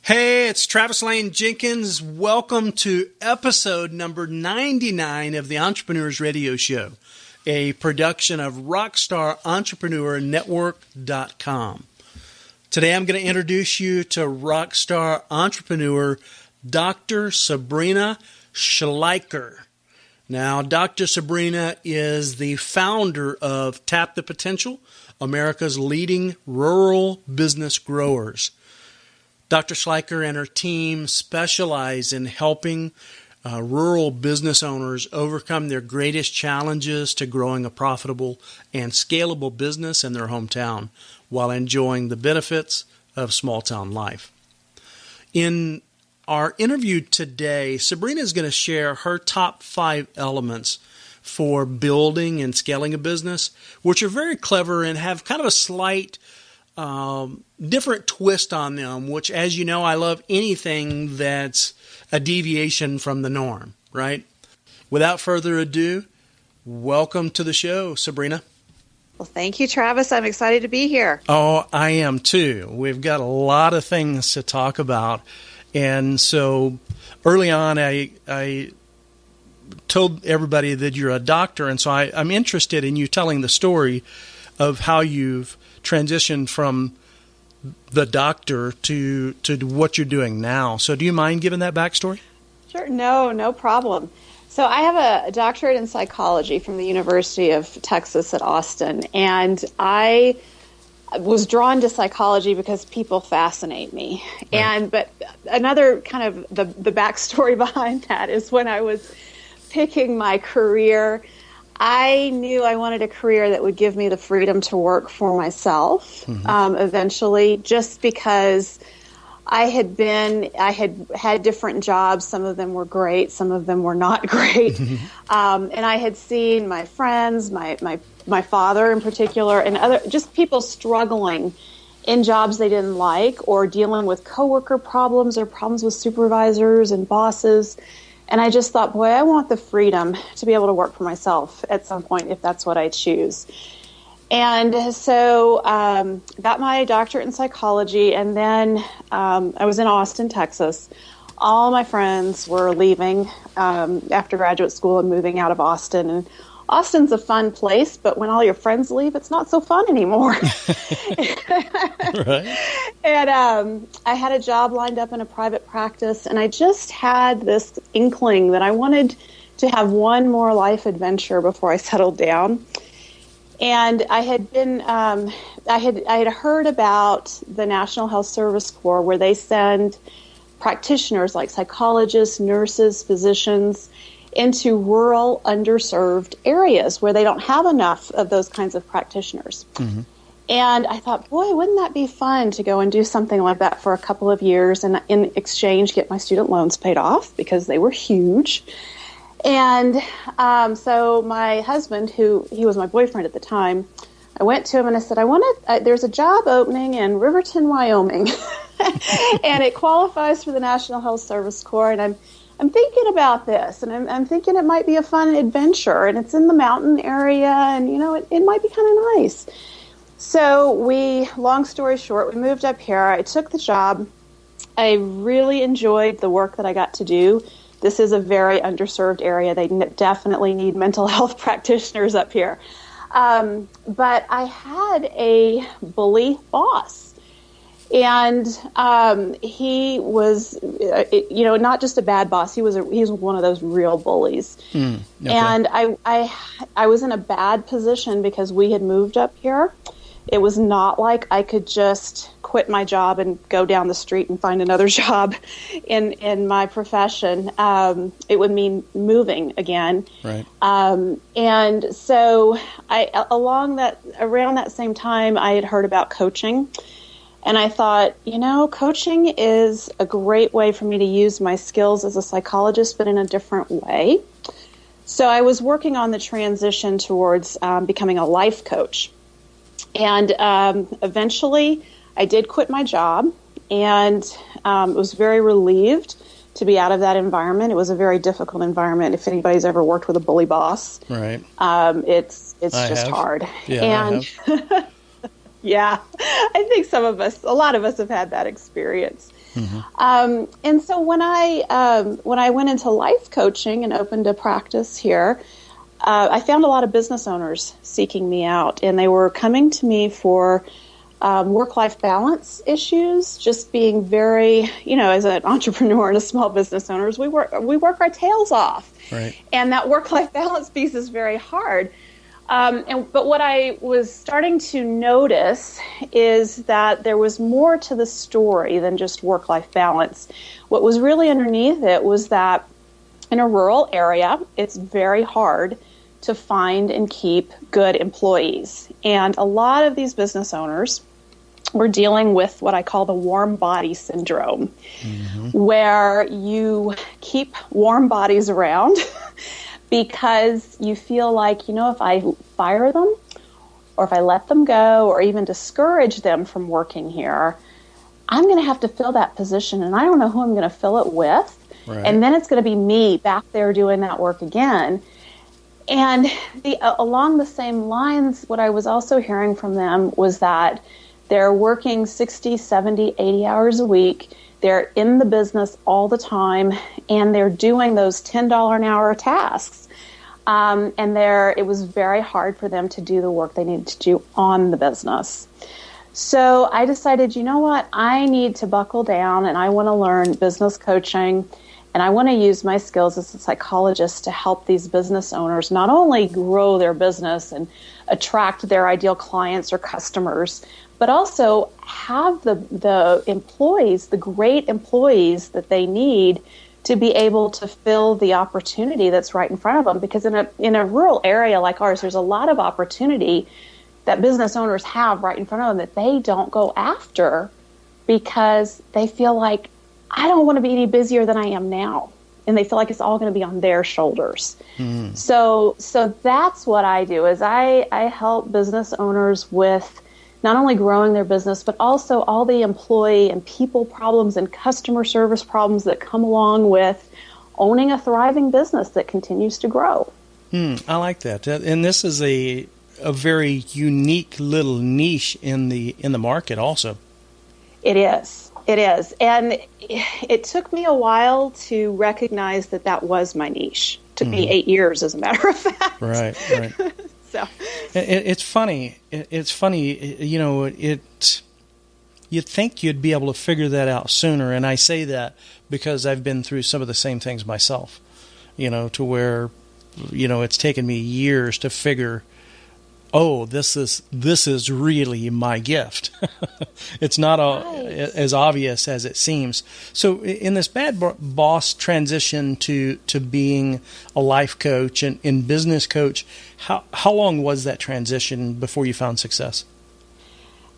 Hey, it's Travis Lane Jenkins. Welcome to episode number 99 of the Entrepreneurs Radio Show, a production of RockstarEntrepreneurNetwork.com. Today I'm going to introduce you to rockstar entrepreneur Dr. Sabrina Schleicher. Now, Dr. Sabrina is the founder of Tap the Potential, America's leading rural business growers. Dr. Schleicher and her team specialize in helping rural business owners overcome their greatest challenges to growing a profitable and scalable business in their hometown while enjoying the benefits of small-town life. In our interview today, Sabrina is going to share her top 5 elements for building and scaling a business, which are very clever and have kind of a slight different twist on them, which, as you know, I love anything that's a deviation from the norm, right? Without further ado, welcome to the show, Sabrina. Well, thank you, Travis. I'm excited to be here. Oh, I am too. We've got a lot of things to talk about. And so early on, I told everybody that you're a doctor. And so I'm interested in you telling the story of how you've transitioned from the doctor to what you're doing now. So do you mind giving that backstory? Sure. No problem. So I have a doctorate in psychology from the University of Texas at Austin, and I was drawn to psychology because people fascinate me. Right. But another kind of the backstory behind that is when I was picking my career, I knew I wanted a career that would give me the freedom to work for myself, eventually, just because I had had different jobs. Some of them were great, some of them were not great. And I had seen my friends, my father in particular, and other just people struggling in jobs they didn't like, or dealing with coworker problems or problems with supervisors and bosses. And I just thought, boy, I want the freedom to be able to work for myself at some point if that's what I choose. And so got my doctorate in psychology, and then I was in Austin, Texas. All my friends were leaving after graduate school and moving out of Austin. And Austin's a fun place, but when all your friends leave, it's not so fun anymore. Right. And I had a job lined up in a private practice, and I just had this inkling that I wanted to have one more life adventure before I settled down. And I had been, I had heard about the National Health Service Corps, where they send practitioners like psychologists, nurses, physicians into rural, underserved areas where they don't have enough of those kinds of practitioners. Mm-hmm. And I thought, boy, wouldn't that be fun to go and do something like that for a couple of years, and in exchange get my student loans paid off because they were huge. And so my husband, he was my boyfriend at the time, I went to him and I said, there's a job opening in Riverton, Wyoming, and it qualifies for the National Health Service Corps, and I'm thinking about this, and I'm thinking it might be a fun adventure, and it's in the mountain area, and, it might be kind of nice. So long story short, we moved up here. I took the job. I really enjoyed the work that I got to do. This is a very underserved area. They definitely need mental health practitioners up here. But I had a bully boss. And he was, not just a bad boss. He was one of those real bullies. Okay. And I was in a bad position because we had moved up here. It was not like I could just quit my job and go down the street and find another job in my profession. It would mean moving again. Right. And so around that same time, I had heard about coaching. And I thought, coaching is a great way for me to use my skills as a psychologist, but in a different way. So I was working on the transition towards becoming a life coach. And eventually I did quit my job, and was very relieved to be out of that environment. It was a very difficult environment. If anybody's ever worked with a bully boss, right? It's just hard. Yeah, and yeah, I think a lot of us have had that experience. And so when I went into life coaching and opened a practice here, I found a lot of business owners seeking me out, and they were coming to me for work-life balance issues, just being very, as an entrepreneur and a small business owners, we work our tails off. Right. And that work-life balance piece is very hard. But what I was starting to notice is that there was more to the story than just work-life balance. What was really underneath it was that in a rural area, it's very hard to find and keep good employees. And a lot of these business owners were dealing with what I call the warm body syndrome, where you keep warm bodies around because you feel like, if I fire them or if I let them go or even discourage them from working here, I'm going to have to fill that position, and I don't know who I'm going to fill it with. Right. And then it's going to be me back there doing that work again. And along the same lines, what I was also hearing from them was that they're working 60, 70, 80 hours a week. They're in the business all the time, and they're doing those $10 an hour tasks. And it was very hard for them to do the work they needed to do on the business. So I decided, you know what, I need to buckle down, and I want to learn business coaching. And I want to use my skills as a psychologist to help these business owners not only grow their business and attract their ideal clients or customers, but also have the employees, the great employees that they need to be able to fill the opportunity that's right in front of them. Because in a rural area like ours, there's a lot of opportunity that business owners have right in front of them that they don't go after because they feel like, I don't want to be any busier than I am now. And they feel like it's all going to be on their shoulders. So that's what I do is I help business owners with not only growing their business, but also all the employee and people problems and customer service problems that come along with owning a thriving business that continues to grow. I like that. And this is a very unique little niche in the market also. It is. It is. And it took me a while to recognize that was my niche. It took me 8 years, as a matter of fact. Right. So it's funny. It's funny, you'd think you'd be able to figure that out sooner. And I say that because I've been through some of the same things myself, to where, it's taken me years to figure, oh, this is really my gift. It's not as obvious as it seems. So in this bad boss transition to being a life coach and business coach, how long was that transition before you found success?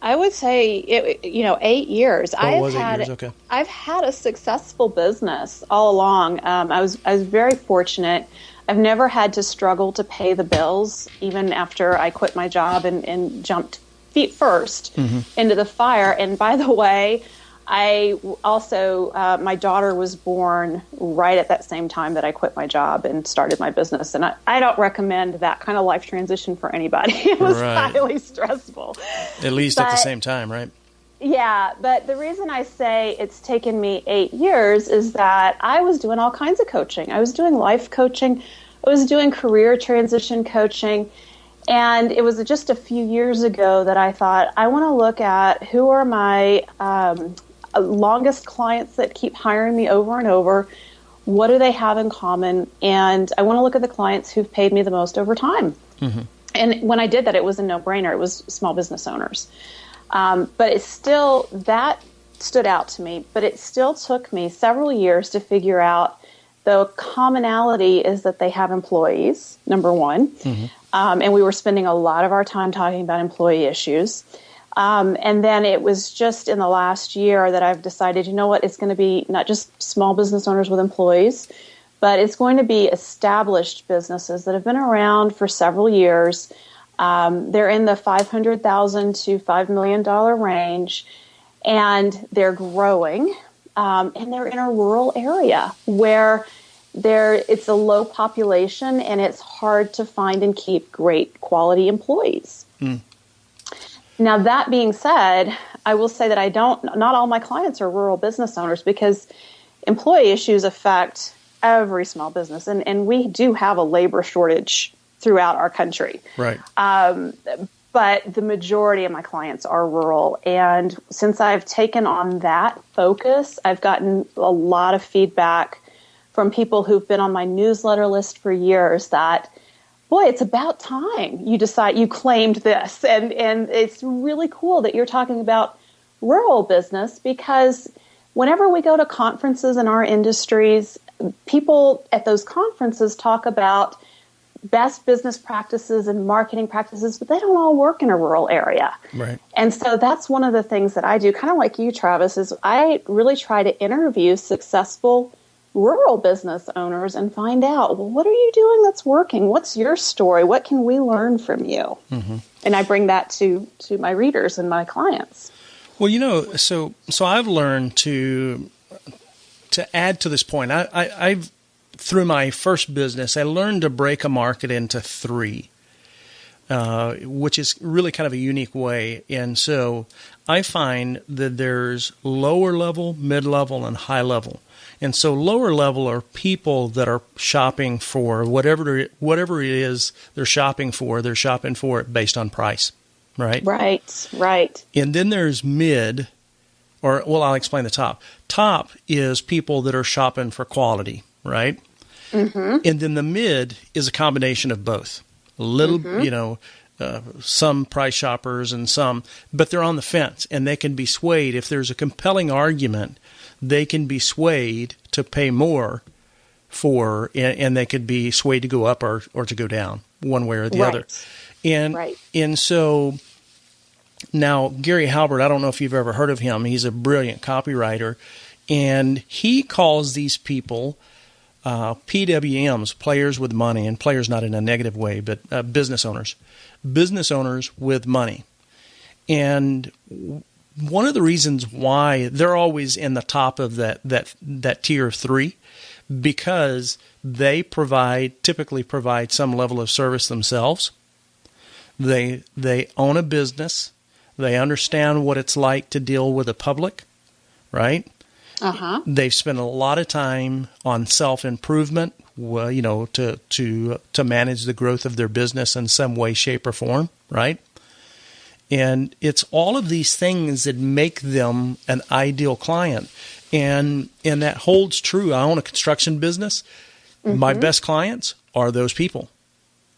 I would say, 8 years. Oh, it was 8 years, okay. I've had a successful business all along. I was very fortunate. I've never had to struggle to pay the bills, even after I quit my job and jumped feet first into the fire. And by the way, I also, my daughter was born right at that same time that I quit my job and started my business. And I don't recommend that kind of life transition for anybody. It was highly stressful. At least at the same time, right? Yeah, but the reason I say it's taken me 8 years is that I was doing all kinds of coaching. I was doing life coaching. I was doing career transition coaching. And it was just a few years ago that I thought, I want to look at who are my longest clients that keep hiring me over and over. What do they have in common? And I want to look at the clients who've paid me the most over time. And when I did that, it was a no-brainer. It was small business owners. But it's still, that stood out to me, but it still took me several years to figure out the commonality is that they have employees, number one. And we were spending a lot of our time talking about employee issues. And then it was just in the last year that I've decided, it's going to be not just small business owners with employees, but it's going to be established businesses that have been around for several years. They're in the $500,000 to $5 million range, and they're growing, and they're in a rural area where it's a low population, and it's hard to find and keep great quality employees. Now, that being said, I will say that not all my clients are rural business owners, because employee issues affect every small business. And we do have a labor shortage throughout our country. Right. But the majority of my clients are rural. And since I've taken on that focus, I've gotten a lot of feedback from people who've been on my newsletter list for years that, boy, it's about time you claimed this. And it's really cool that you're talking about rural business, because whenever we go to conferences in our industries, people at those conferences talk about best business practices and marketing practices, but they don't all work in a rural area. Right. And so that's one of the things that I do, kind of like you, Travis, is I really try to interview successful rural business owners and find out, well, what are you doing that's working? What's your story? What can we learn from you? Mm-hmm. And I bring that to my readers and my clients. Well, so I've learned to add to this point. I've through my first business, I learned to break a market into three, which is really kind of a unique way. And so I find that there's lower level, mid-level, and high level. And so lower level are people that are shopping for whatever it is they're shopping for it based on price, right? Right. And then there's mid, I'll explain the top. Top is people that are shopping for quality, right? Mm-hmm. And then the mid is a combination of both. A little, some price shoppers and some, but they're on the fence, and they can be swayed. If there's a compelling argument, they can be swayed to pay more for, and they could be swayed to go up or to go down, one way or the other. And so now Gary Halbert, I don't know if you've ever heard of him. He's a brilliant copywriter, and he calls these people PWMs, players with money, and players not in a negative way, but business owners with money. And one of the reasons why they're always in the top of that tier 3, because they typically provide some level of service themselves. They own a business. They understand what it's like to deal with the public, right? Uh-huh. They've spent a lot of time on self-improvement, to manage the growth of their business in some way, shape, or form, right? And it's all of these things that make them an ideal client. And that holds true. I own a construction business. Mm-hmm. My best clients are those people.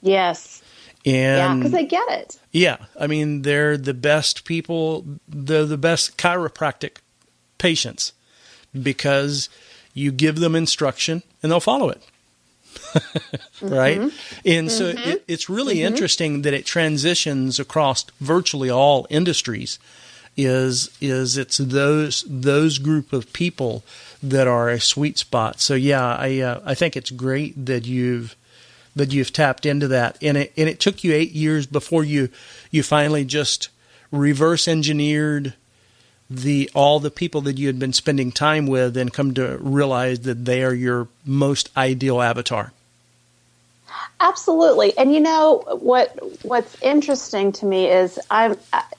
Yes. And because they get it. Yeah. I mean, they're the best people. They're the best chiropractic patients, because you give them instruction and they'll follow it. Right? Mm-hmm. And so it's really interesting that it transitions across virtually all industries. It's those group of people that are a sweet spot. So I think it's great that you've tapped into that. And it took you 8 years before you finally just reverse engineered all the people that you had been spending time with and come to realize that they are your most ideal avatar. Absolutely. And what's interesting to me is I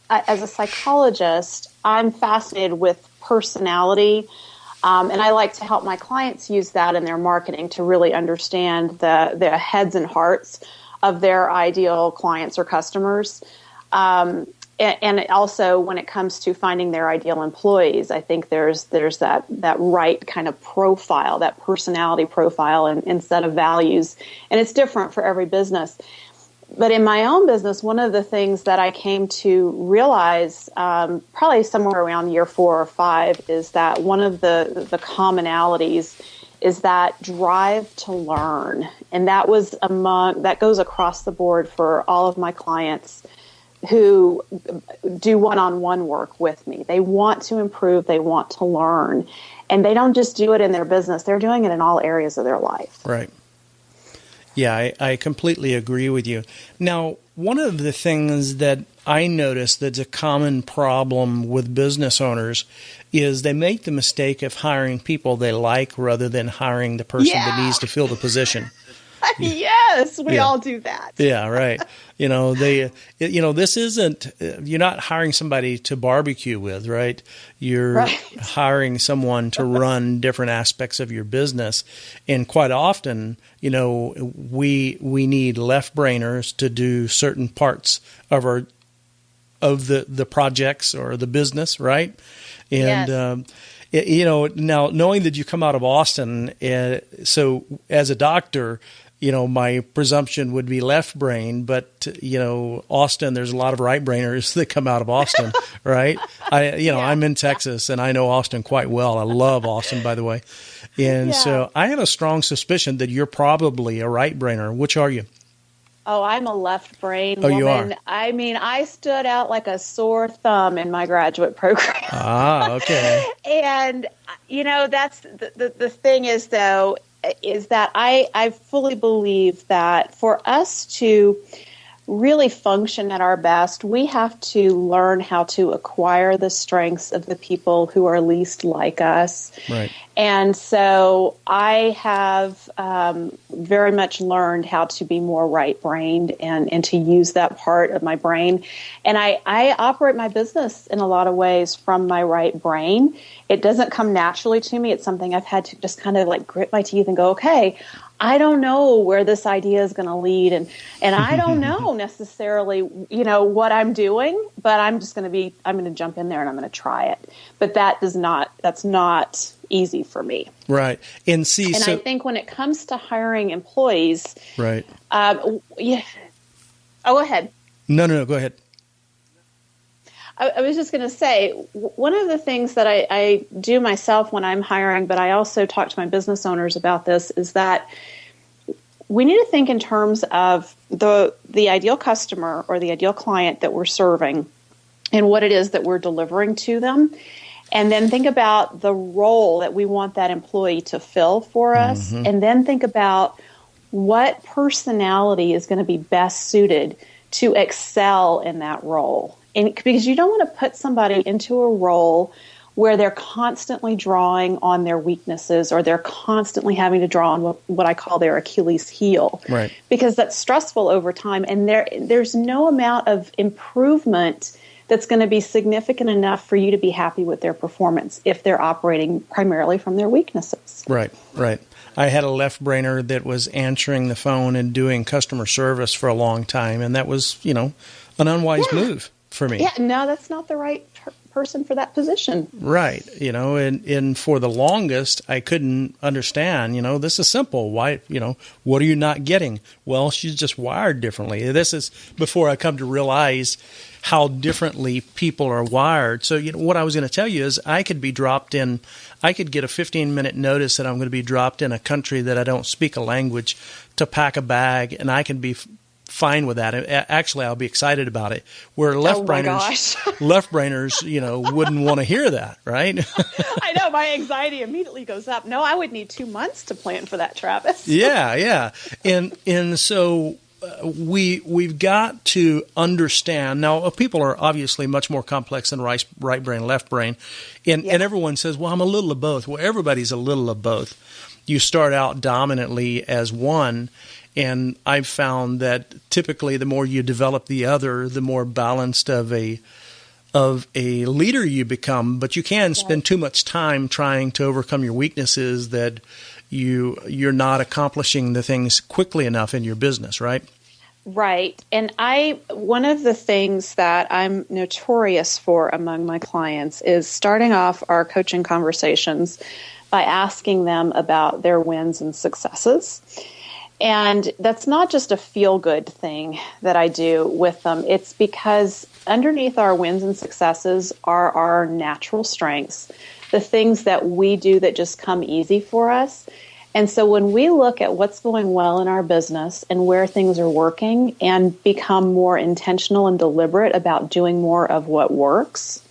as a psychologist, I'm fascinated with personality. And I like to help my clients use that in their marketing to really understand the heads and hearts of their ideal clients or customers. And also when it comes to finding their ideal employees, I think there's that right kind of profile, that personality profile and set of values. And it's different for every business. But in my own business, one of the things that I came to realize probably somewhere around year 4 or 5 is that one of the commonalities is that drive to learn. And that goes across the board for all of my clients who do one-on-one work with me. They want to improve. They want to learn. And they don't just do it in their business. They're doing it in all areas of their life. Right. Yeah, I completely agree with you. Now, one of the things that I notice that's a common problem with business owners is they make the mistake of hiring people they like rather than hiring the person that needs to fill the position. Yes, we all do that. Yeah, right. This isn't, you're not hiring somebody to barbecue with, right? You're hiring someone to run different aspects of your business. And quite often, we need left brainers to do certain parts of the projects or the business, right? And, now knowing that you come out of Austin, so as a doctor, my presumption would be left brain, but, Austin, there's a lot of right brainers that come out of Austin, right? I'm in Texas and I know Austin quite well. I love Austin, by the way. And so I have a strong suspicion that you're probably a right brainer. Which are you? Oh, I'm a left brain woman. You are? I mean, I stood out like a sore thumb in my graduate program. Ah, okay. And, that's the thing is, though, is that I fully believe that for us to really function at our best, we have to learn how to acquire the strengths of the people who are least like us. Right. And so I have very much learned how to be more right-brained and to use that part of my brain. And I operate my business in a lot of ways from my right brain. It doesn't come naturally to me. It's something I've had to just kind of like grit my teeth and go, okay, I don't know where this idea is going to lead. And I don't know necessarily, what I'm doing, but I'm going to jump in there and I'm going to try it. But that's not easy for me. Right. And I think when it comes to hiring employees, right. Oh, go ahead. No, go ahead. I was just going to say, one of the things that I do myself when I'm hiring, but I also talk to my business owners about this, is that we need to think in terms of the ideal customer or the ideal client that we're serving and what it is that we're delivering to them. And then think about the role that we want that employee to fill for us. Mm-hmm. And then think about what personality is going to be best suited to excel in that role. And because you don't want to put somebody into a role where they're constantly drawing on their weaknesses or they're constantly having to draw on what I call their Achilles heel. Right. Because that's stressful over time. And there's no amount of improvement that's going to be significant enough for you to be happy with their performance if they're operating primarily from their weaknesses. Right. I had a left brainer that was answering the phone and doing customer service for a long time, and that was, an unwise move for me. Yeah, no, that's not the right person for that position. Right. And for the longest, I couldn't understand, this is simple. Why, what are you not getting? Well, she's just wired differently. This is before I come to realize how differently people are wired. So, what I was going to tell you is I could get a 15-minute notice that I'm going to be dropped in a country that I don't speak a language to pack a bag, and I can be fine with that. Actually, I'll be excited about it. Where left brainers, wouldn't want to hear that, right? I know, my anxiety immediately goes up. No, I would need 2 months to plan for that, Travis. Yeah. And so we've got to understand. Now, people are obviously much more complex than right brain, left brain. And everyone says, well, I'm a little of both. Well, everybody's a little of both. You start out dominantly as one, and I've found that typically the more you develop the other, the more balanced of a leader you become. But you can spend too much time trying to overcome your weaknesses that you're not accomplishing the things quickly enough in your business, right? Right. And one of the things that I'm notorious for among my clients is starting off our coaching conversations by asking them about their wins and successes. And that's not just a feel-good thing that I do with them. It's because underneath our wins and successes are our natural strengths, the things that we do that just come easy for us. And so when we look at what's going well in our business and where things are working and become more intentional and deliberate about doing more of what works,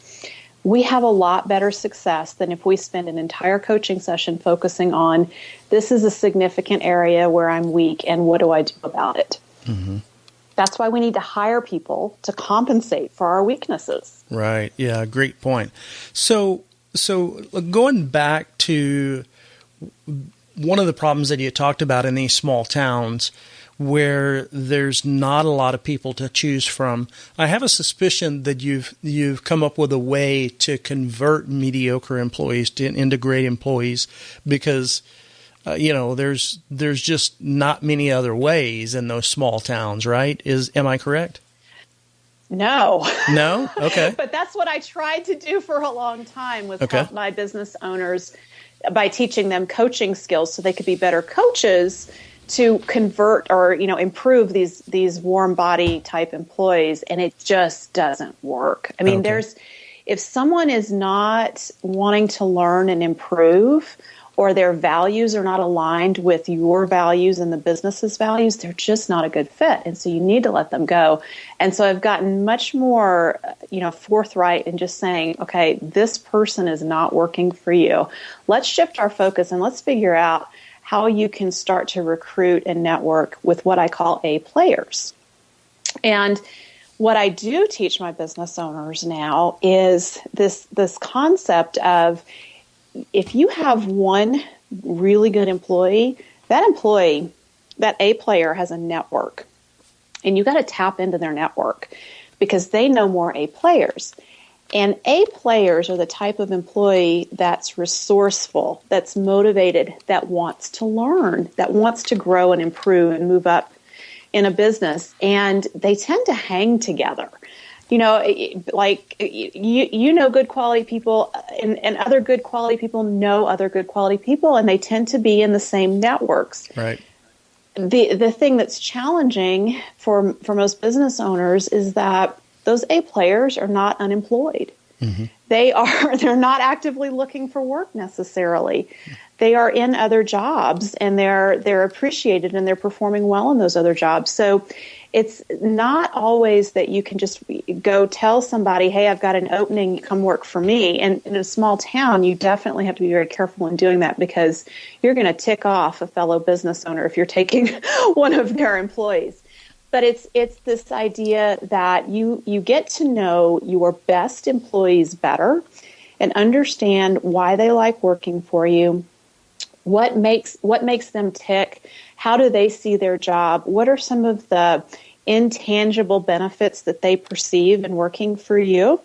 we have a lot better success than if we spend an entire coaching session focusing on, this is a significant area where I'm weak and what do I do about it? Mm-hmm. That's why we need to hire people to compensate for our weaknesses. Right. Yeah, great point. So going back to one of the problems that you talked about in these small towns where there's not a lot of people to choose from. I have a suspicion that you've come up with a way to convert mediocre employees into great employees because there's just not many other ways in those small towns, right? Am I correct? No. No? Okay. But that's what I tried to do for a long time was help my business owners by teaching them coaching skills so they could be better coaches to convert or, improve these warm body type employees. And it just doesn't work. I mean, if someone is not wanting to learn and improve, or their values are not aligned with your values and the business's values, they're just not a good fit. And so you need to let them go. And so I've gotten much more, forthright in just saying, okay, this person is not working for you. Let's shift our focus and let's figure out how you can start to recruit and network with what I call A players. And what I do teach my business owners now is this concept of, if you have one really good employee, that A player has a network. And you got to tap into their network because they know more A players. And A players are the type of employee that's resourceful, that's motivated, that wants to learn, that wants to grow and improve and move up in a business. And they tend to hang together. Good quality people and other good quality people know other good quality people, and they tend to be in the same networks. Right. The thing that's challenging for most business owners is that those A players are not unemployed. Mm-hmm. They're not actively looking for work necessarily. They are in other jobs and they're appreciated and they're performing well in those other jobs. So it's not always that you can just go tell somebody, hey, I've got an opening, come work for me. And in a small town, you definitely have to be very careful in doing that because you're going to tick off a fellow business owner if you're taking one of their employees. But it's this idea that you get to know your best employees better and understand why they like working for you, what makes them tick, how do they see their job, what are some of the intangible benefits that they perceive in working for you,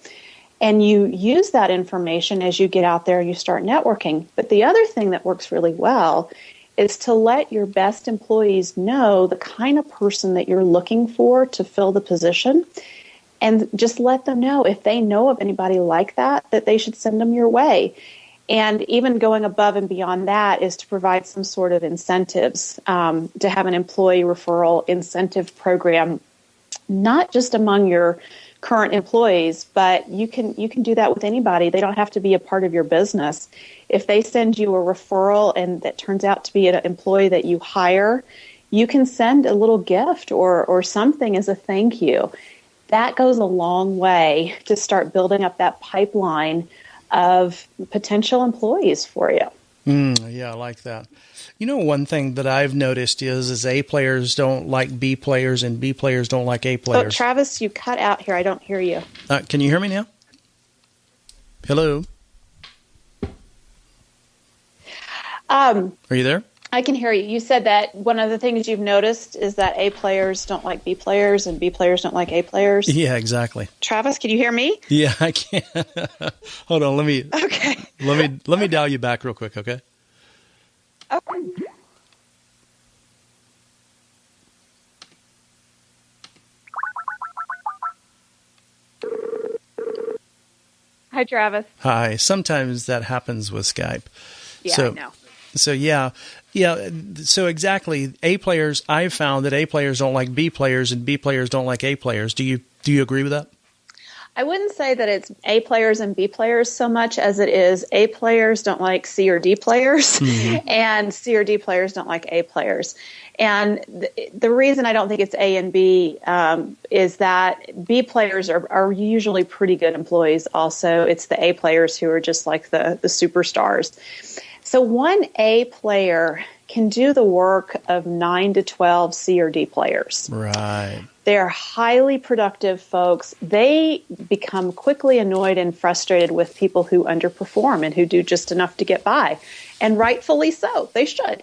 and you use that information as you get out there and you start networking. But the other thing that works really well is to let your best employees know the kind of person that you're looking for to fill the position, and just let them know if they know of anybody like that they should send them your way. And even going above and beyond that is to provide some sort of incentives, to have an employee referral incentive program, not just among your current employees, but you can do that with anybody. They don't have to be a part of your business. If they send you a referral and that turns out to be an employee that you hire, you can send a little gift or something as a thank you. That goes a long way to start building up that pipeline of potential employees for you. Yeah, I like that. One thing that I've noticed is A players don't like B players and B players don't like A players. Oh, Travis, you cut out here. I don't hear you. Can you hear me now? Hello? Are you there? I can hear you. You said that one of the things you've noticed is that A players don't like B players and B players don't like A players. Yeah, exactly. Travis, can you hear me? Yeah, I can. Hold on, let me dial you back real quick, okay? Okay. Hi, Travis. Hi. Sometimes that happens with Skype. Yeah, I know. So yeah. So exactly, A players. I've found that A players don't like B players, and B players don't like A players. Do you agree with that? I wouldn't say that it's A players and B players so much as it is A players don't like C or D players, mm-hmm. and C or D players don't like A players. And the reason I don't think it's A and B is that B players are usually pretty good employees. Also, it's the A players who are just like the superstars. So one A player can do the work of 9 to 12 C or D players. Right. They're highly productive folks. They become quickly annoyed and frustrated with people who underperform and who do just enough to get by. and rightfully so. They should.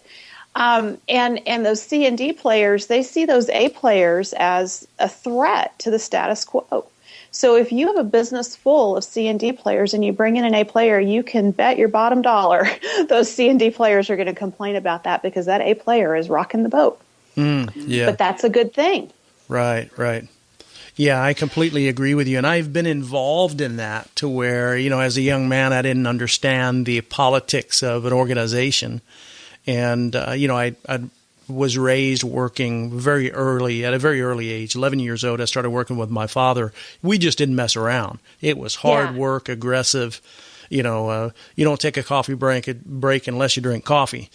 And those C and D players, they see those A players as a threat to the status quo. So if you have a business full of C and D players and you bring in an A player, you can bet your bottom dollar those C and D players are going to complain about that because that A player is rocking the boat. Yeah. But that's a good thing. Right. Yeah, I completely agree with you. And I've been involved in that to where, as a young man, I didn't understand the politics of an organization. And, I was raised working at a very early age, 11 years old. I started working with my father. We just didn't mess around. It was hard work, aggressive. You don't take a coffee break unless you drink coffee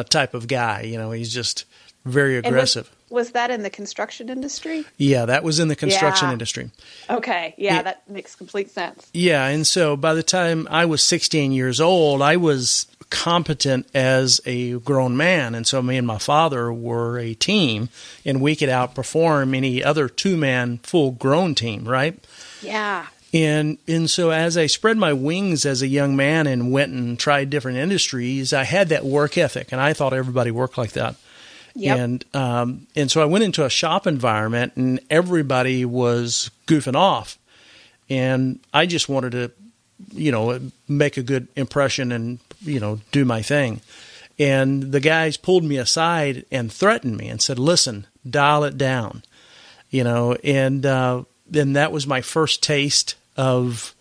type of guy. He's just very aggressive. Was that in the construction industry? Yeah, that was in the construction industry. Okay. Yeah, that makes complete sense. Yeah, and so by the time I was 16 years old, I was competent as a grown man. And so me and my father were a team, and we could outperform any other two-man full-grown team, right? Yeah. And so as I spread my wings as a young man and went and tried different industries, I had that work ethic, and I thought everybody worked like that. Yep. And so I went into a shop environment, and everybody was goofing off, and I just wanted to, make a good impression and do my thing. And the guys pulled me aside and threatened me and said, "Listen, dial it down," And then that was my first taste of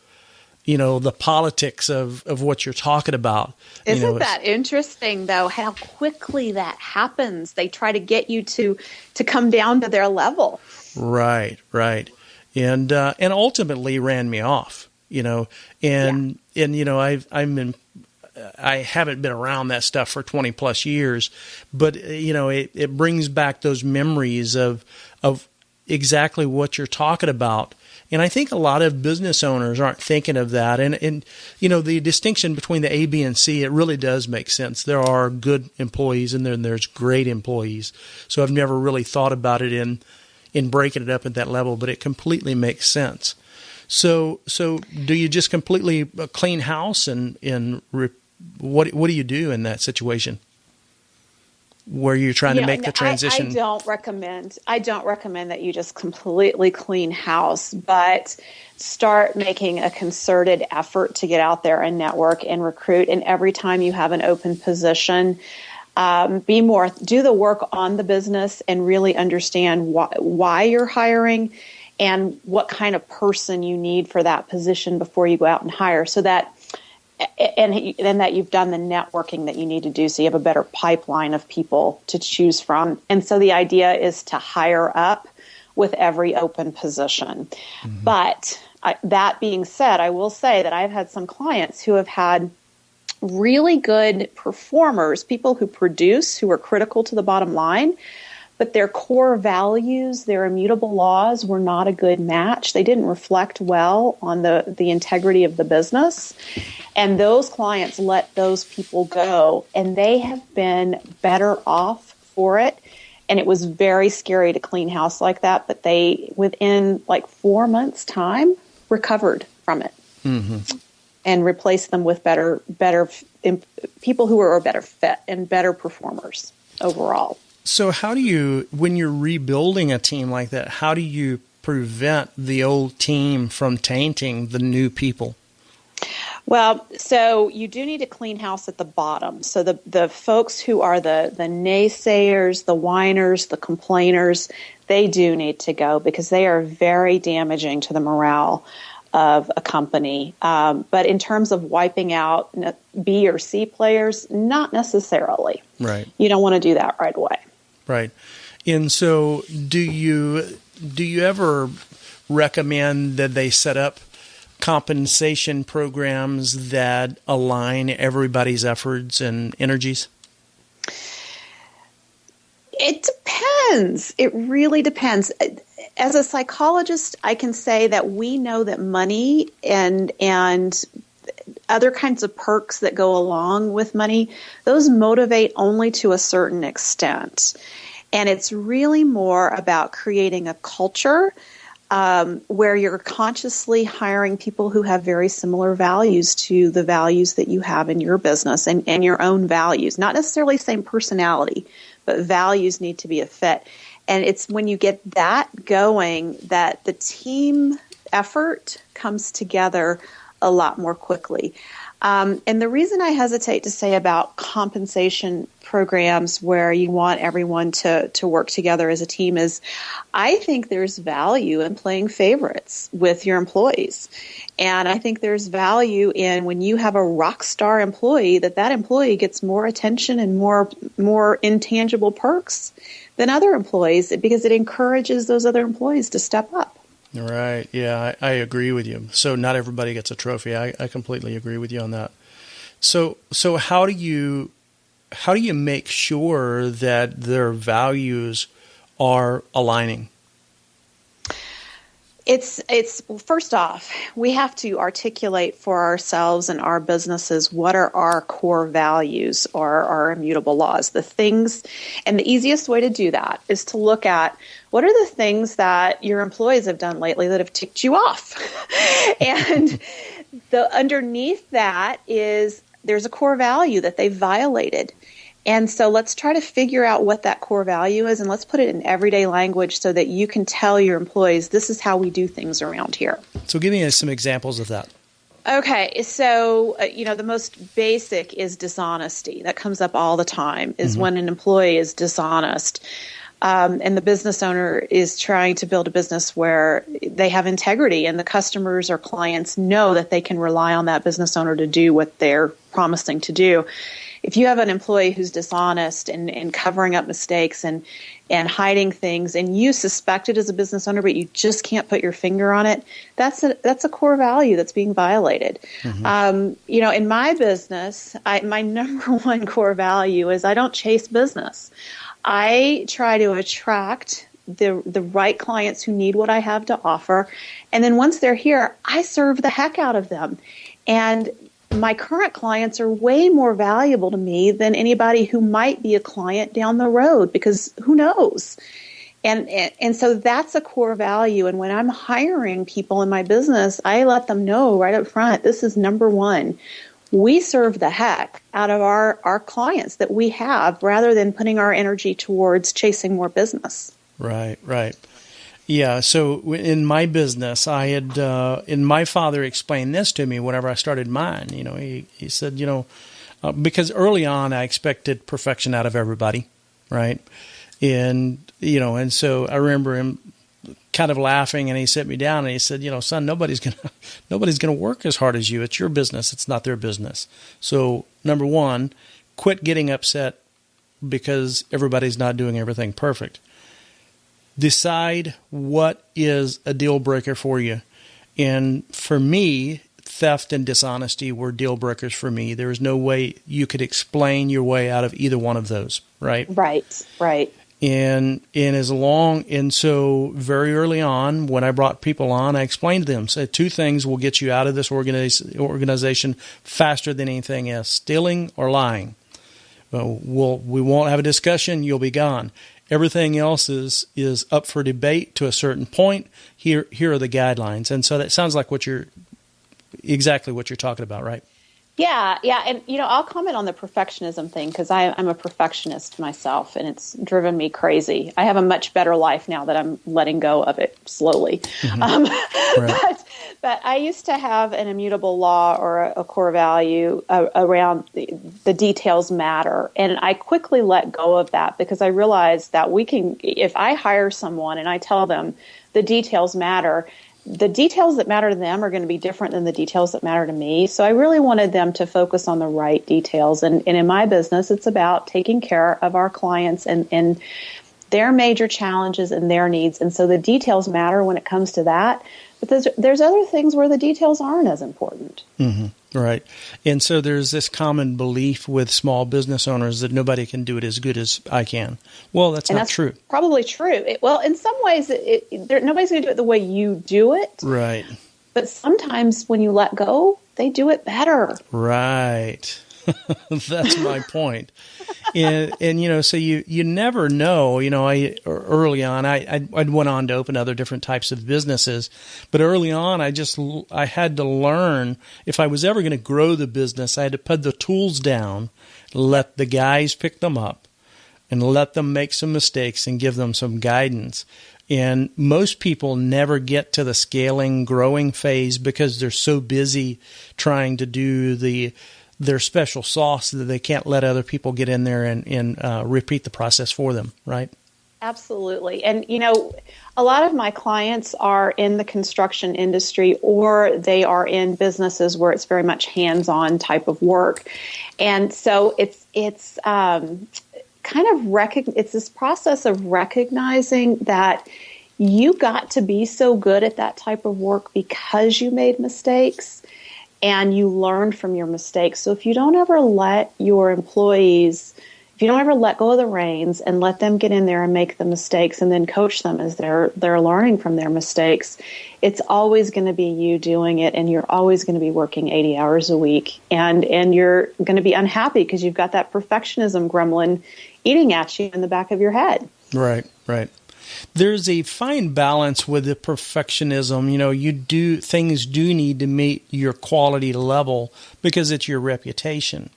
the politics of what you're talking about. Isn't that interesting, though, how quickly that happens? They try to get you to come down to their level. Right. And ultimately ran me off, I haven't been around that stuff for 20 plus years, but it brings back those memories of exactly what you're talking about. And I think a lot of business owners aren't thinking of that. And the distinction between the A, B, and C, it really does make sense. There are good employees and then there's great employees. So I've never really thought about it in breaking it up at that level, but it completely makes sense. So do you just completely clean house and what do you do in that situation where you're trying to make the transition? I don't recommend that you just completely clean house, but start making a concerted effort to get out there and network and recruit. And every time you have an open position, do the work on the business and really understand why you're hiring and what kind of person you need for that position before you go out and hire, so that and that you've done the networking that you need to do so you have a better pipeline of people to choose from. And so the idea is to hire up with every open position. Mm-hmm. But that being said, I will say that I've had some clients who have had really good performers, people who produce, who are critical to the bottom line, but their core values, their immutable laws were not a good match. They didn't reflect well on the integrity of the business. And those clients let those people go, and they have been better off for it. And it was very scary to clean house like that, but they, within 4 months' time, recovered from it. Mm-hmm. And replaced them with better people who are a better fit and better performers overall. So how do you, when you're rebuilding a team like that, how do you prevent the old team from tainting the new people? Well, so you do need to clean house at the bottom. So the folks who are the naysayers, the whiners, the complainers, they do need to go because they are very damaging to the morale of a company. But in terms of wiping out B or C players, not necessarily. Right. You don't want to do that right away. Right. And so do you ever recommend that they set up compensation programs that align everybody's efforts and energies? It depends. It really depends. As a psychologist, I can say that we know that money and other kinds of perks that go along with money, those motivate only to a certain extent. And it's really more about creating a culture where you're consciously hiring people who have very similar values to the values that you have in your business and your own values. Not necessarily same personality, but values need to be a fit. And it's when you get that going that the team effort comes together a lot more quickly. And the reason I hesitate to say about compensation programs where you want everyone to work together as a team is I think there's value in playing favorites with your employees. And I think there's value in when you have a rock star employee, that employee gets more attention and more intangible perks than other employees because it encourages those other employees to step up. Right. Yeah, I agree with you. So not everybody gets a trophy. I completely agree with you on that. So how do you make sure that their values are aligning? It's first off, we have to articulate for ourselves and our businesses what are our core values or our immutable laws, the things. And the easiest way to do that is to look at what are the things that your employees have done lately that have ticked you off. And underneath that is there's a core value that they violated. And so let's try to figure out what that core value is, and let's put it in everyday language so that you can tell your employees, this is how we do things around here. So give me some examples of that. Okay, so, the most basic is dishonesty. That comes up all the time, is when an employee is dishonest. And the business owner is trying to build a business where they have integrity and the customers or clients know that they can rely on that business owner to do what they're promising to do. If you have an employee who's dishonest and covering up mistakes and hiding things, and you suspect it as a business owner, but you just can't put your finger on it, that's a core value that's being violated. In my business, my number one core value is I don't chase business. I try to attract the right clients who need what I have to offer. And then once they're here, I serve the heck out of them. And my current clients are way more valuable to me than anybody who might be a client down the road, because who knows? And so that's a core value. And when I'm hiring people in my business, I let them know right up front, this is number one. We serve the heck out of our clients that we have rather than putting our energy towards chasing more business. Right. Yeah, so in my business, I had, and my father explained this to me whenever I started mine. He said, because early on I expected perfection out of everybody, right? And so I remember him kind of laughing, and he set me down and he said, son, nobody's gonna work as hard as you. It's your business. It's not their business. So number one, quit getting upset because everybody's not doing everything perfect. Decide what is a deal breaker for you. And for me, theft and dishonesty were deal breakers for me. There was no way you could explain your way out of either one of those, right? Right. And so very early on, when I brought people on, I explained to them, said two things will get you out of this organization faster than anything else: stealing or lying. We won't have a discussion. You'll be gone. Everything else is up for debate to a certain point. Here are the guidelines. And so that sounds like exactly what you're talking about, right? Yeah. And, I'll comment on the perfectionism thing because I'm a perfectionist myself, and it's driven me crazy. I have a much better life now that I'm letting go of it slowly. Right. But I used to have an immutable law or a core value around the details matter. And I quickly let go of that because I realized that if I hire someone and I tell them the details matter, the details that matter to them are going to be different than the details that matter to me. So I really wanted them to focus on the right details. And in my business, it's about taking care of our clients and their major challenges and their needs. And so the details matter when it comes to that. But there's other things where the details aren't as important. Mm-hmm. Right. And so there's this common belief with small business owners that nobody can do it as good as I can. Well, that's not true. Probably true. In some ways, nobody's going to do it the way you do it. Right. But sometimes when you let go, they do it better. Right. That's my point. And so you never know. Early on, I went on to open other different types of businesses, but early on, I had to learn if I was ever going to grow the business, I had to put the tools down, let the guys pick them up, and let them make some mistakes and give them some guidance. And most people never get to the scaling, growing phase because they're so busy trying to do their special sauce that they can't let other people get in there and repeat the process for them, right? Absolutely. And, a lot of my clients are in the construction industry, or they are in businesses where it's very much hands-on type of work. And so it's it's this process of recognizing that you got to be so good at that type of work because you made mistakes and you learned from your mistakes. So if you don't ever let your employees, if you don't ever let go of the reins and let them get in there and make the mistakes and then coach them as they're learning from their mistakes, it's always going to be you doing it, and you're always going to be working 80 hours a week. And you're going to be unhappy because you've got that perfectionism gremlin eating at you in the back of your head. Right. There's a fine balance with the perfectionism. Things do need to meet your quality level because it's your reputation.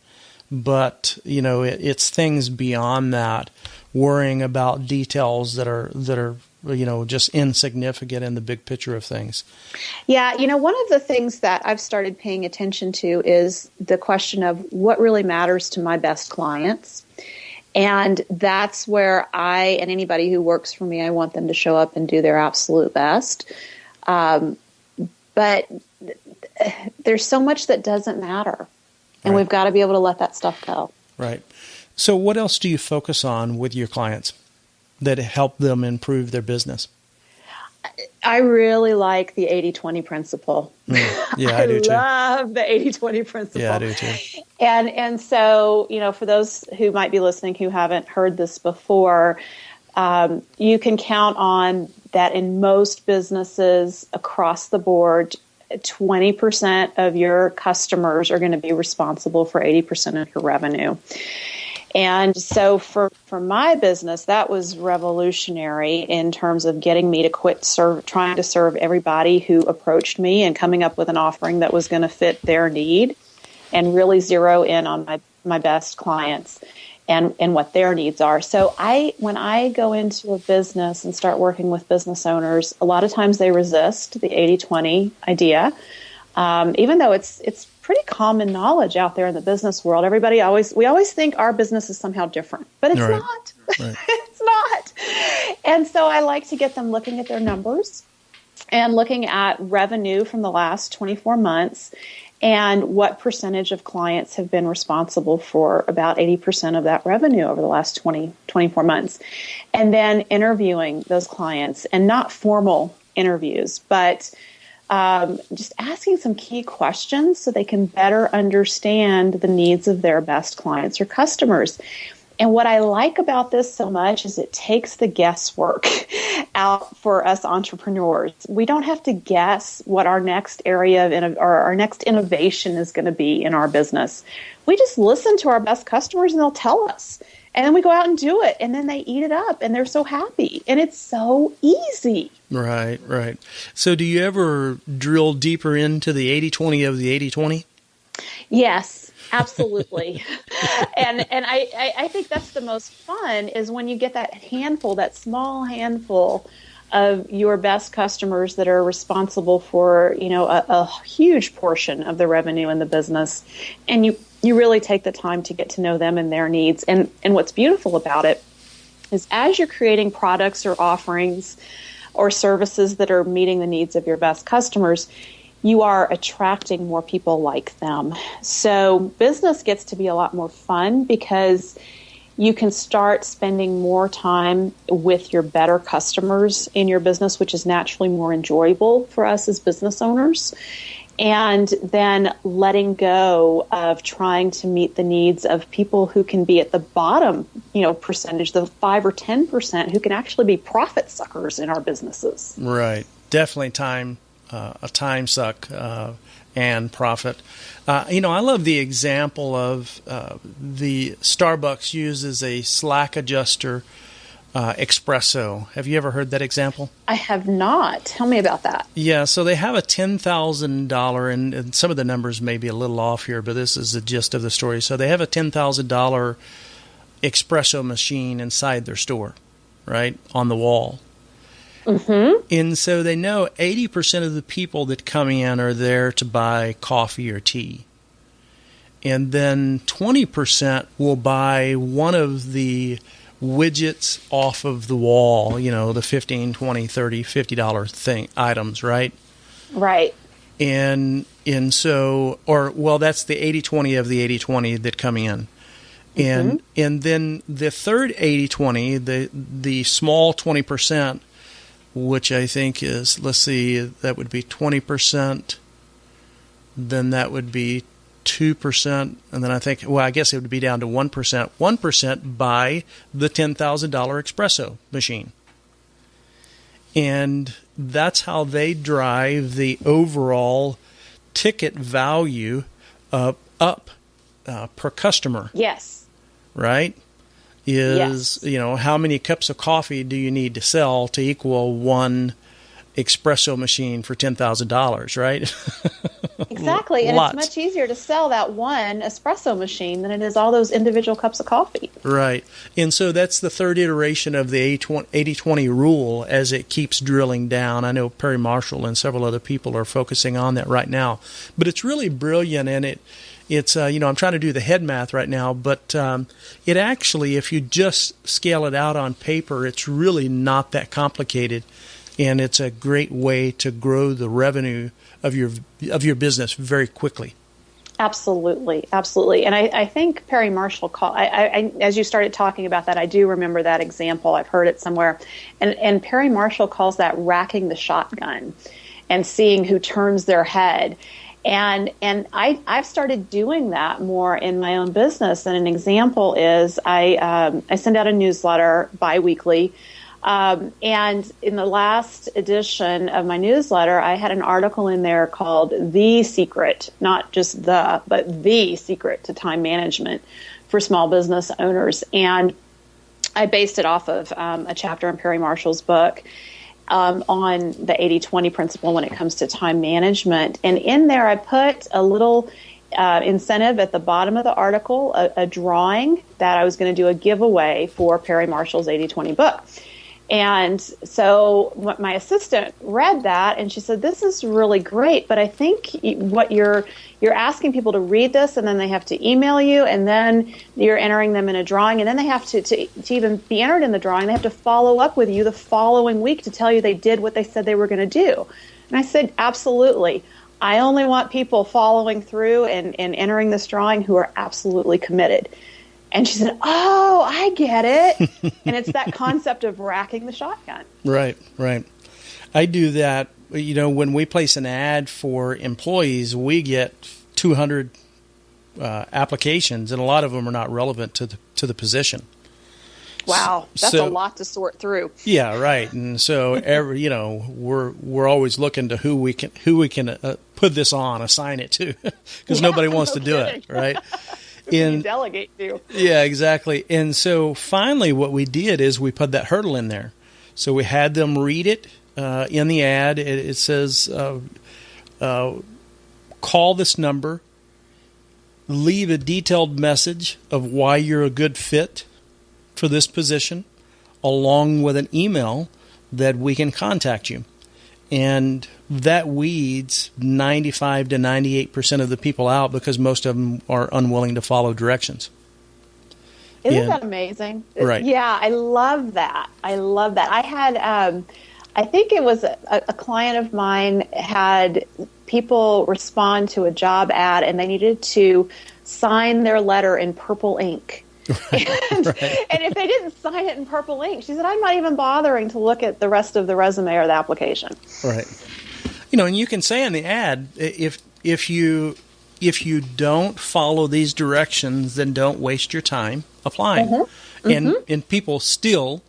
But, it's things beyond that, worrying about details that are just insignificant in the big picture of things. Yeah, one of the things that I've started paying attention to is the question of what really matters to my best clients. And that's where I, and anybody who works for me, I want them to show up and do their absolute best. But there's so much that doesn't matter. And we've got to be able to let that stuff go. Right. So what else do you focus on with your clients that help them improve their business? I really like the 80-20 principle. Yeah, I do too. I love the 80-20 principle. Yeah, I do too. And so, for those who might be listening who haven't heard this before, you can count on that in most businesses across the board, 20% of your customers are going to be responsible for 80% of your revenue. And so for my business, that was revolutionary in terms of getting me to quit trying to serve everybody who approached me and coming up with an offering that was going to fit their need, and really zero in on my best clients and what their needs are. So when I go into a business and start working with business owners, a lot of times they resist the 80-20 idea, even though it's pretty common knowledge out there in the business world. We always think our business is somehow different, but it's not. Right. It's not. And so I like to get them looking at their numbers and looking at revenue from the last 24 months and what percentage of clients have been responsible for about 80% of that revenue over the last 24 months. And then interviewing those clients, and not formal interviews, but just asking some key questions so they can better understand the needs of their best clients or customers. And what I like about this so much is it takes the guesswork out for us entrepreneurs. We don't have to guess what our next area or our next innovation is going to be in our business. We just listen to our best customers and they'll tell us. And then we go out and do it, and then they eat it up, and they're so happy. And it's so easy. Right. So do you ever drill deeper into the 80-20 of the 80-20? Yes, absolutely. and I think that's the most fun, is when you get that small handful of your best customers that are responsible for, a huge portion of the revenue in the business. And you really take the time to get to know them and their needs. And what's beautiful about it is, as you're creating products or offerings or services that are meeting the needs of your best customers, you are attracting more people like them. So business gets to be a lot more fun because you can start spending more time with your better customers in your business, which is naturally more enjoyable for us as business owners. And then letting go of trying to meet the needs of people who can be at the bottom, percentage, the 5 or 10% who can actually be profit suckers in our businesses. Right. Definitely a time suck. and profit. I love the example of the Starbucks uses a slack adjuster espresso. Have you ever heard that example? I have not. Tell me about that. Yeah, so they have a $10,000, and some of the numbers may be a little off here, but this is the gist of the story. So they have a $10,000 espresso machine inside their store, right, on the wall. Mm-hmm. And so they know 80% of the people that come in are there to buy coffee or tea. And then 20% will buy one of the widgets off of the wall, the $15, $20, $30, $50 thing items, right? Right. And so, that's the 80-20 of the 80-20 that come in. And and then the third 80-20, the small 20%, which I think is, let's see, that would be 20%, then that would be 2%, and then I guess it would be down to 1%. 1% buy the $10,000 espresso machine. And that's how they drive the overall ticket value up per customer. Yes. Right? How many cups of coffee do you need to sell to equal one espresso machine for $10,000, right? Exactly. And Lots. It's much easier to sell that one espresso machine than it is all those individual cups of coffee. Right. And so that's the third iteration of the 80-20 rule as it keeps drilling down. I know Perry Marshall and several other people are focusing on that right now. But it's really brilliant, and it's I'm trying to do the head math right now, but it actually, if you just scale it out on paper, it's really not that complicated, and it's a great way to grow the revenue of your business very quickly. Absolutely, absolutely. And I think Perry Marshall as you started talking about that, I do remember that example. I've heard it somewhere, and Perry Marshall calls that racking the shotgun, and seeing who turns their head. And I've started doing that more in my own business. And an example is I send out a newsletter biweekly. And in the last edition of my newsletter, I had an article in there called The Secret, not just but The Secret to Time Management for Small Business Owners. And I based it off of a chapter in Perry Marshall's book on the 80-20 principle when it comes to time management. And in there, I put a little incentive at the bottom of the article, a drawing that I was going to do a giveaway for Perry Marshall's 80-20 book. And so my assistant read that, and she said, "This is really great, but I think what you're asking people to read this, and then they have to email you, and then you're entering them in a drawing, and then they have to even be entered in the drawing, they have to follow up with you the following week to tell you they did what they said they were going to do." And I said, "Absolutely. I only want people following through and entering this drawing who are absolutely committed." And she said, "Oh, I get it." And it's that concept of racking the shotgun. Right. I do that. When we place an ad for employees, we get 200 applications, and a lot of them are not relevant to the position. Wow, that's a lot to sort through. Yeah, right. And so we're always looking to who we can put this on, assign it to, because nobody wants to do it, right? You delegate to. Yeah, exactly. And so finally what we did is we put that hurdle in there. So we had them read it in the ad. It says, call this number, leave a detailed message of why you're a good fit for this position, along with an email that we can contact you. And that weeds 95 to 98% of the people out because most of them are unwilling to follow directions. Isn't that amazing? Right. Yeah, I love that. I had, I think it was a client of mine had people respond to a job ad, and they needed to sign their letter in purple ink. Right, and if they didn't sign it in purple ink, she said, "I'm not even bothering to look at the rest of the resume or the application." Right. And you can say in the ad, if you don't follow these directions, then don't waste your time applying. Mm-hmm. And people still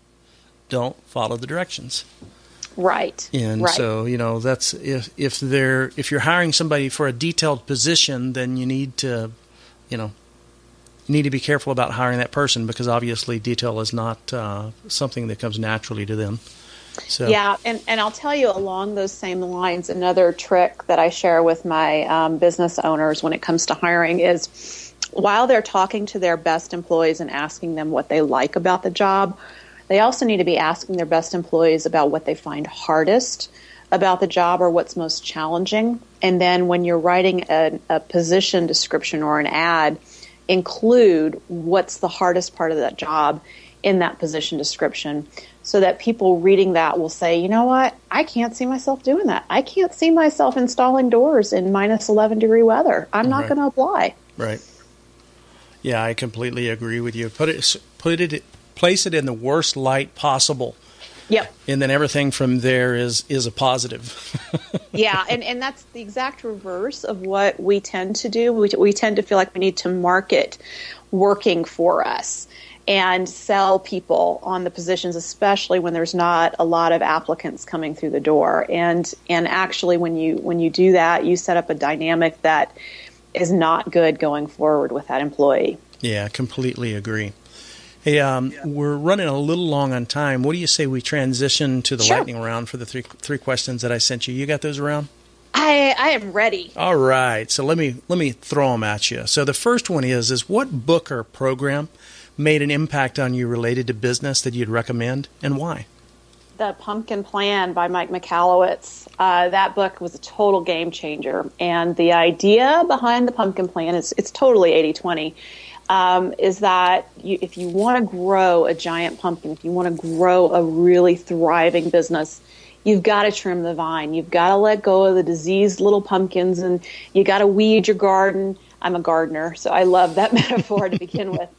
don't follow the directions. Right. And right. so, that's if you're hiring somebody for a detailed position, then you need to be careful about hiring that person, because obviously detail is not something that comes naturally to them. So. Yeah, and I'll tell you along those same lines, another trick that I share with my business owners when it comes to hiring is, while they're talking to their best employees and asking them what they like about the job, they also need to be asking their best employees about what they find hardest about the job or what's most challenging. And then when you're writing a position description or an ad, include what's the hardest part of that job in that position description, so that people reading that will say, you know what, I can't see myself doing that. I can't see myself installing doors in minus 11 degree weather. I'm not going to apply. Right. Yeah, I completely agree with you. Place it in the worst light possible. Yep. And then everything from there is a positive. Yeah, and that's the exact reverse of what we tend to do. We tend to feel like we need to market working for us and sell people on the positions, especially when there's not a lot of applicants coming through the door. And actually, when you do that, you set up a dynamic that is not good going forward with that employee. Yeah, completely agree. Hey, we're running a little long on time. What do you say we transition to the lightning round for the three questions that I sent you? You got those around? I am ready. All right. So let me throw them at you. So the first one is what book or program made an impact on you related to business that you'd recommend, and why? The Pumpkin Plan by Mike Michalowicz. That book was a total game changer. And the idea behind the Pumpkin Plan it's totally 80-20. Is that if you want to grow a giant pumpkin, if you want to grow a really thriving business, you've got to trim the vine. You've got to let go of the diseased little pumpkins, and you got to weed your garden. I'm a gardener, so I love that metaphor to begin with.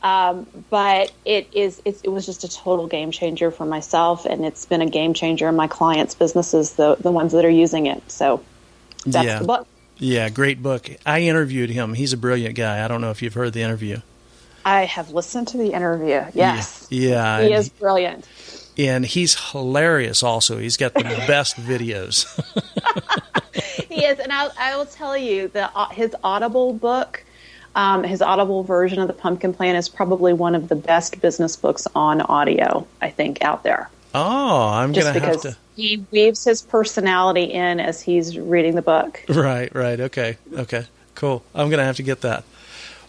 But it was just a total game changer for myself, and it's been a game changer in my clients' businesses, the ones that are using it. So that's the book. Yeah, great book. I interviewed him. He's a brilliant guy. I don't know if you've heard the interview. I have listened to the interview. Yes. Yeah. He is brilliant. And he's hilarious also. He's got the best videos. He is. And I will tell you, his Audible book, his Audible version of the Pumpkin Plan is probably one of the best business books on audio, I think, out there. Oh, I'm going to have to. He weaves his personality in as he's reading the book. Right. Okay, cool. I'm going to have to get that.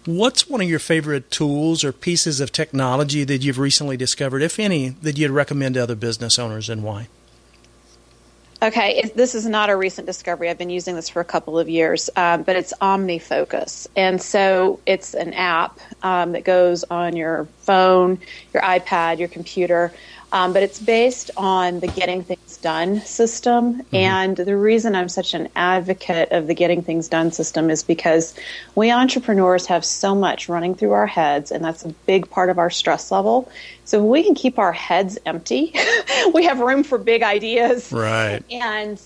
What's one of your favorite tools or pieces of technology that you've recently discovered, if any, that you'd recommend to other business owners, and why? Okay, this is not a recent discovery. I've been using this for a couple of years, but it's OmniFocus. And so it's an app that goes on your phone, your iPad, your computer, but it's based on the Getting Things Done system. Mm-hmm. And the reason I'm such an advocate of the Getting Things Done system is because we entrepreneurs have so much running through our heads, and that's a big part of our stress level. So if we can keep our heads empty, we have room for big ideas. Right. And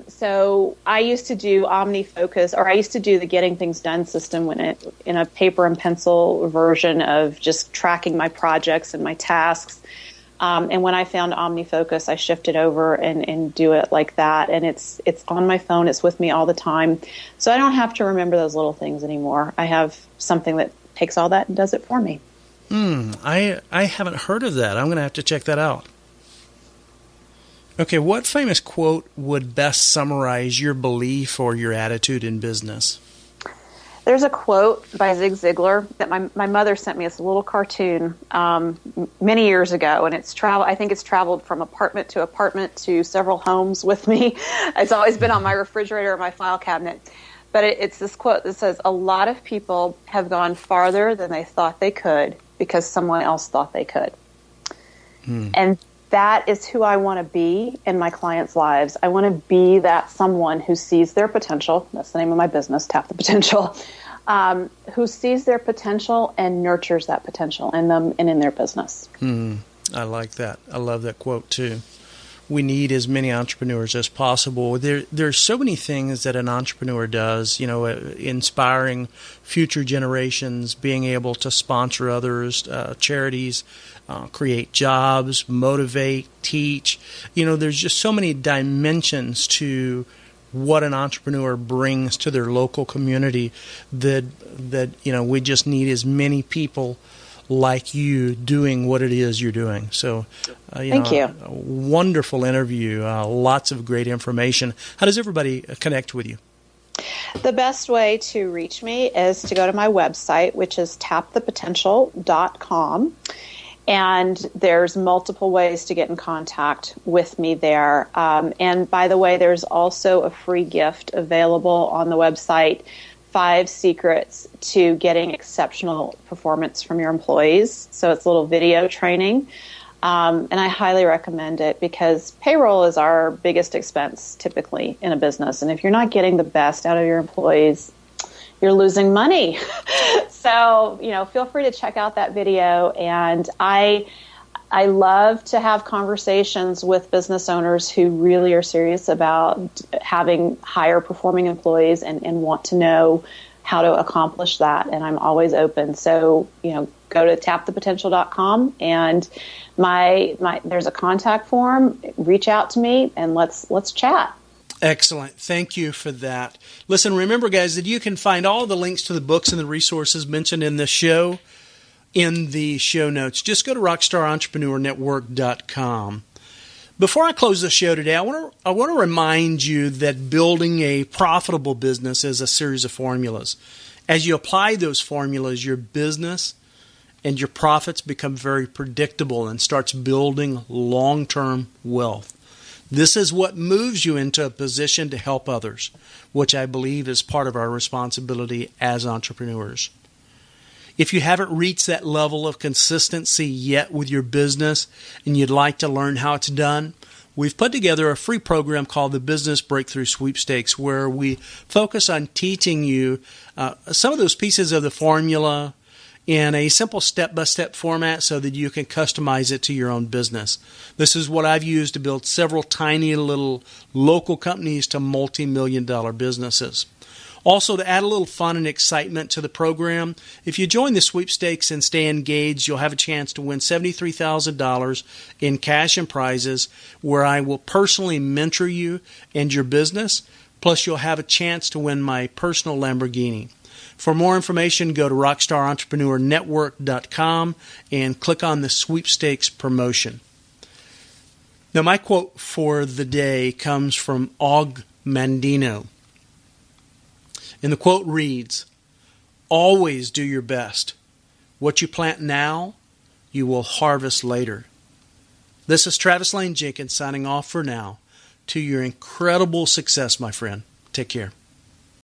so I used to do OmniFocus, or I used to do the Getting Things Done system in a paper and pencil version of just tracking my projects and my tasks. And when I found OmniFocus, I shifted over and do it like that. And it's on my phone. It's with me all the time. So I don't have to remember those little things anymore. I have something that takes all that and does it for me. I haven't heard of that. I'm going to have to check that out. Okay, what famous quote would best summarize your belief or your attitude in business? There's a quote by Zig Ziglar that my mother sent me. It's a little cartoon many years ago, and I think it's traveled from apartment to several homes with me. It's always been on my refrigerator or my file cabinet. But it's this quote that says, "A lot of people have gone farther than they thought they could because someone else thought they could." And that is who I want to be in my clients' lives. I want to be that someone who sees their potential. That's the name of my business, Tap the Potential. Who sees their potential and nurtures that potential in them and in their business. I like that. I love that quote too. we need as many entrepreneurs as possible. There's so many things that an entrepreneur does, inspiring future generations, being able to sponsor others, charities, create jobs, motivate, teach. There's just so many dimensions to what an entrepreneur brings to their local community that we just need as many people like you doing what it is you're doing. So, thank you. A wonderful interview, lots of great information. How does everybody connect with you? The best way to reach me is to go to my website, which is tapthepotential.com. And there's multiple ways to get in contact with me there. And by the way, there's also a free gift available on the website, 5 secrets to getting exceptional performance from your employees. So it's a little video training. And I highly recommend it because payroll is our biggest expense typically in a business. And if you're not getting the best out of your employees, you're losing money. So, feel free to check out that video. And I love to have conversations with business owners who really are serious about having higher performing employees and want to know how to accomplish that. And I'm always open. So, go to tapthepotential.com and there's a contact form. Reach out to me and let's chat. Excellent. Thank you for that. Listen, remember, guys, that you can find all the links to the books and the resources mentioned in the show in the show notes. Just go to rockstarentrepreneur.network.com. Before I close the show today, I want to remind you that building a profitable business is a series of formulas. As you apply those formulas, your business and your profits become very predictable and starts building long-term wealth. This is what moves you into a position to help others, which I believe is part of our responsibility as entrepreneurs. If you haven't reached that level of consistency yet with your business and you'd like to learn how it's done, we've put together a free program called the Business Breakthrough Sweepstakes, where we focus on teaching you some of those pieces of the formula in a simple step-by-step format so that you can customize it to your own business. This is what I've used to build several tiny little local companies to multi-million-dollar businesses. Also, to add a little fun and excitement to the program, if you join the sweepstakes and stay engaged, you'll have a chance to win $73,000 in cash and prizes, where I will personally mentor you and your business, plus you'll have a chance to win my personal Lamborghini. For more information, go to rockstarentrepreneur.network.com and click on the sweepstakes promotion. Now, my quote for the day comes from Og Mandino. And the quote reads, "Always do your best. What you plant now, you will harvest later." This is Travis Lane Jenkins signing off for now. To your incredible success, my friend. Take care.